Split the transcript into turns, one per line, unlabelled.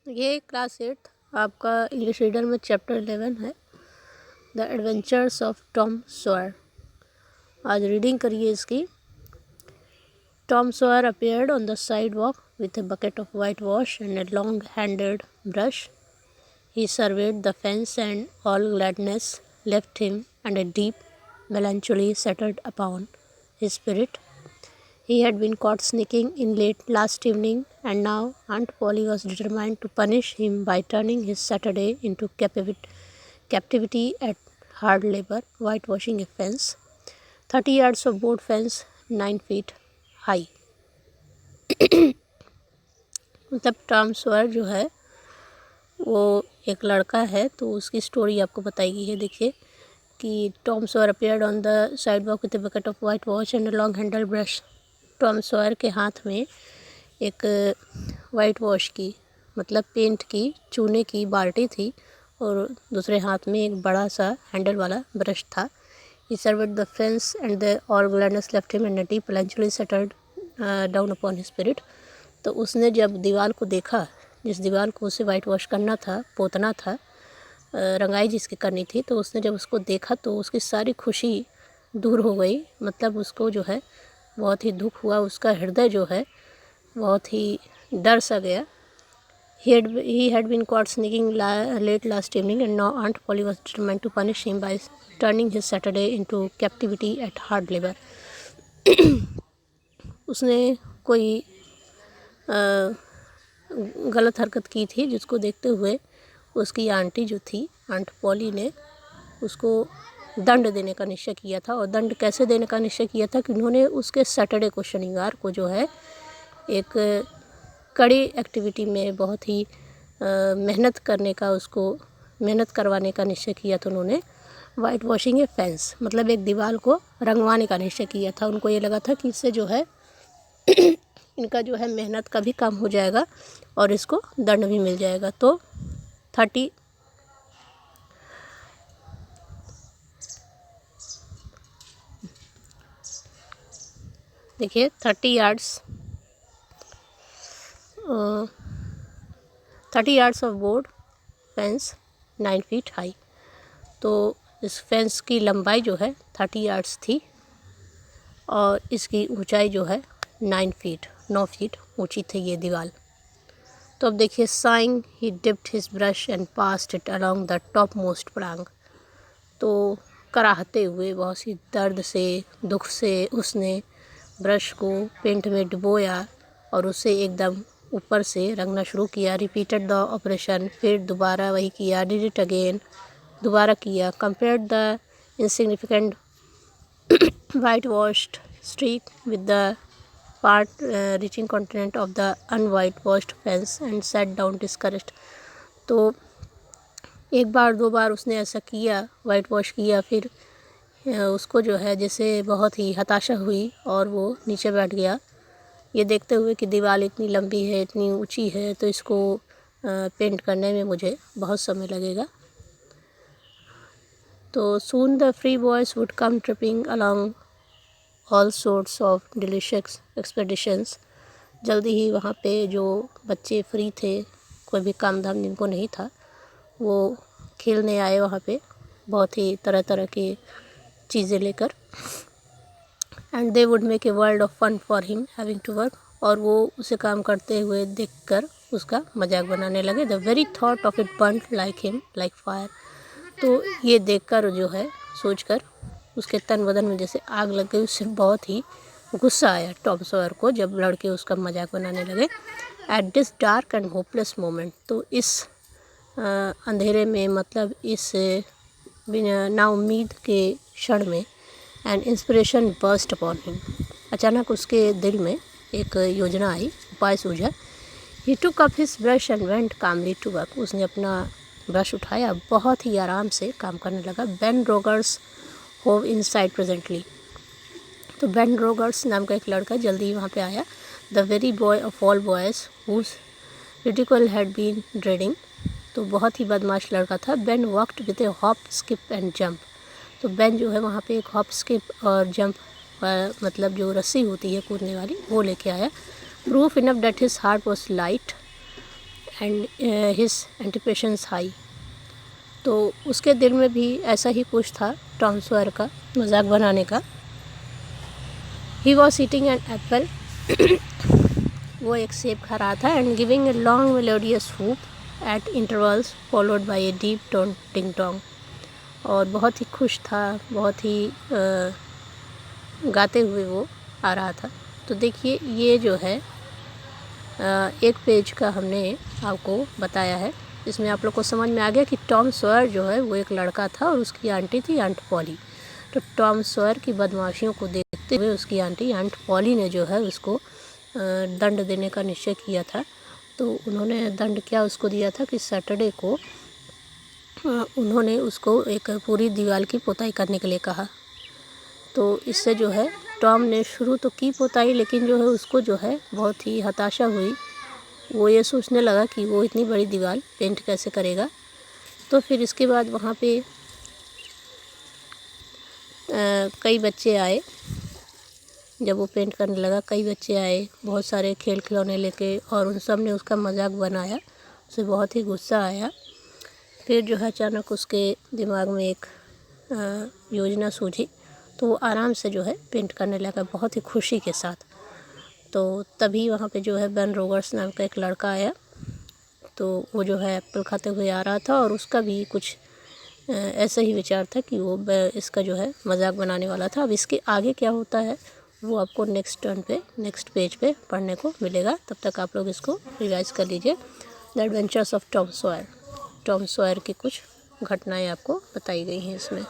ये क्लास 8 आपका English reader में चैप्टर 11 है, the adventures of Tom Sawyer. आज रीडिंग करिए इसकी। Tom Sawyer appeared on the sidewalk with a bucket of whitewash and a long-handled brush. He surveyed the fence and all gladness left him, and a deep melancholy settled upon his spirit. He had been caught sneaking in late last evening, and now Aunt Polly was determined to punish him by turning his Saturday into captivity at hard labor, whitewashing a fence. 30 yards of board fence, 9 feet high. मतलब Tom Sawyer जो है वो एक लड़का है, तो उसकी story आपको बताई गई है। देखिए कि Tom Sawyer appeared on the sidewalk with a bucket of white wash and a long handle brush. Tom Sawyer के हाथ में एक वाइट वॉश की मतलब पेंट की चूने की बाल्टी थी और दूसरे हाथ में एक बड़ा सा हैंडल वाला ब्रश था। He surveyed the fence and the all gladness left him, and a deep melancholy settled down upon his spirit. तो उसने जब दीवार को देखा, जिस दीवार को उसे वाइट वॉश करना था, पोतना था, रंगाई जिसकी करनी थी, तो उसने जब उसको देखा तो उसकी सारी खुशी दूर हो गई। मतलब उसको जो है बहुत ही दुख हुआ, उसका हृदय जो है बहुत ही डर सा गया। He had been caught sneaking late last evening, and now Aunt Polly was determined to punish him by turning his Saturday into captivity at hard labor. उसने कोई गलत हरकत की थी, जिसको देखते हुए उसकी आंटी जो थी आंट पॉली ने उसको दंड देने का निश्चय किया था। और दंड कैसे देने का निश्चय किया था कि उन्होंने उसके सैटरडे को, शनिवार को जो है एक कड़ी एक्टिविटी में बहुत ही मेहनत करने का, उसको मेहनत करवाने का निश्चय किया था। उन्होंने वाइट वॉशिंग ए फेंस मतलब एक दीवार को रंगवाने का निश्चय किया था। उनको ये लगा था कि इससे जो है इनका जो है मेहनत का भी कम हो जाएगा और इसको दंड भी मिल जाएगा। तो 30 देखिए 30 yards of board fence 9 feet high. तो इस फेंस की लंबाई जो है 30 yards थी और इसकी ऊंचाई जो है 9 feet ऊंची थी ये दीवार। तो अब देखिए sighing he dipped his brush and passed it along the topmost plank. तो कराहते हुए बहुत सी दर्द से, दुख से उसने ब्रश को पेंट में डुबोया और उसे एकदम ऊपर से रंगना शुरू किया। रिपीटेड द ऑपरेशन, फिर दोबारा वही किया। डिड इट अगेन, दोबारा किया। Compared the insignificant whitewashed streak with the far reaching continent of the unwhitewashed fence and sat down discouraged. तो एक बार दो बार उसने ऐसा किया, वाइट वॉश किया, फिर उसको जो है जैसे बहुत ही हताशा हुई और वो नीचे बैठ गया, ये देखते हुए कि दीवार इतनी लंबी है, इतनी ऊंची है, तो इसको पेंट करने में मुझे बहुत समय लगेगा। तो soon the free boys would come tripping along all sorts of delicious expeditions. जल्दी ही वहाँ पे जो बच्चे फ्री थे, कोई भी काम धाम जिनको नहीं था, वो खेलने आए वहाँ पे बहुत ही तरह तरह की चीज़ें लेकर। And they would make a world of fun for him having to work. और वो उसे काम करते हुए देखकर उसका मजाक बनाने लगे। The very thought of it burn like him like fire. तो ये देखकर जो है, सोचकर उसके तन बदन में जैसे आग लग गई। उससे बहुत ही गुस्सा आया टॉम सॉयर को जब लड़के उसका मजाक बनाने लगे। At this dark and hopeless moment, तो इस अंधेरे में, मतलब इस बिना नाउम्मीद के क्षण में, and inspiration burst upon him, अचानक उसके दिल में एक योजना आई, उपाय सूझा। He took up his brush and went calmly to work. उसने अपना ब्रश उठाया, बहुत ही आराम से काम करने लगा। Ben Rogers hove in sight presently. तो बेन रोगर्स नाम का एक लड़का जल्दी ही वहाँ पे आया। The very boy of all boys whose ridicule had been dreading. तो बहुत ही बदमाश लड़का था। Ben walked with a hop skip and jump. तो बेन जो है वहाँ पे एक हॉप स्किप और जंप मतलब जो रस्सी होती है कूदने वाली, वो लेके आया। Proof enough that his heart was light and his anticipations high. तो उसके दिल में भी ऐसा ही कुछ था टॉम सॉयर का मजाक बनाने का। He was eating an apple वो एक सेब खा रहा था, and giving a long melodious whoop eight intervals followed by a deep tone टिंग टोंग। और बहुत ही खुश था, बहुत ही गाते हुए वो आ रहा था। तो देखिए ये जो है एक पेज का हमने आपको बताया है। इसमें आप लोग को समझ में आ गया कि टॉम सॉयर जो है वो एक लड़का था और उसकी आंटी थी आंट पॉली। तो टॉम सॉयर की बदमाशियों को देखते हुए उसकी आंटी आंट पॉली ने जो है उसको दंड देने का निश्चय किया था। तो उन्होंने दंड क्या उसको दिया था कि सैटरडे को उन्होंने उसको एक पूरी दीवार की पुताई करने के लिए कहा। तो इससे जो है टॉम ने शुरू तो की पुताई, लेकिन जो है उसको जो है बहुत ही हताशा हुई। वो ये सोचने लगा कि वो इतनी बड़ी दीवार पेंट कैसे करेगा। तो फिर इसके बाद वहाँ पे कई बच्चे आए। जब वो पेंट करने लगा कई बच्चे आए बहुत सारे खेल खिलौने लेके, और उन सब ने उसका मजाक बनाया। उसे बहुत ही गुस्सा आया। फिर जो है अचानक उसके दिमाग में एक योजना सूझी। तो वो आराम से जो है पेंट करने लगा बहुत ही खुशी के साथ। तो तभी वहाँ पे जो है बेन रोगर्स नाम का एक लड़का आया। तो वो जो है एप्पल खाते हुए आ रहा था और उसका भी कुछ ऐसा ही विचार था कि वो इसका जो है मजाक बनाने वाला था। अब इसके आगे क्या होता है वो आपको नेक्स्ट पेज पे पढ़ने को मिलेगा। तब तक आप लोग इसको रिवाइज कर लीजिए। The adventures of Tom Sawyer. Tom Sawyer की कुछ घटनाएं आपको बताई गई हैं इसमें।